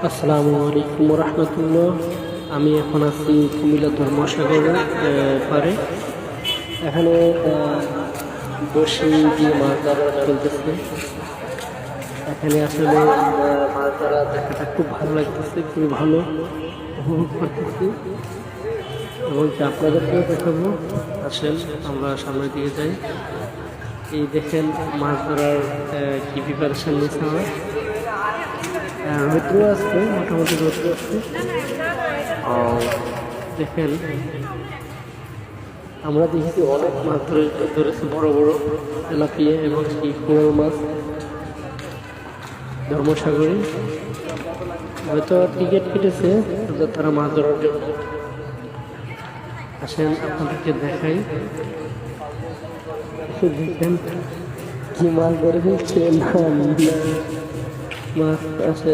আসসালামু আলাইকুম রহমতুল্লাহ। আমি এখন আছি কুমিল্লা ধর্মসাগরের পারে। এখানে বসে দিয়ে মাছ ধরা চলতেছে। এখানে আসলে মাছ ধরা দেখাটা খুব ভালো লাগতেছে, খুবই ভালো উপভোগ করতেছি এবং আপনাদেরকেও দেখাবো। আসেন আমরা সামনের দিকে যাই। এই দেখেন মাছ ধরার কি প্রিপারেশন নিচ্ছে আমার। রৌদ্র আছে, মোটামুটি রৌদ্র আছে। দেখেন আমরা দেখেছি অনেক মাছ ধরেছে, বড় বড় তেলাপিয়া এবং সেই কোরাল মাছ ধর্মসাগরে। হয়তো টিকিট কেটেছে তারা মাছ ধরার জন্য। আসেন আপনাদেরকে দেখাই। দেখেন কি মাছ ধরে ফেলছে, মাছ আছে।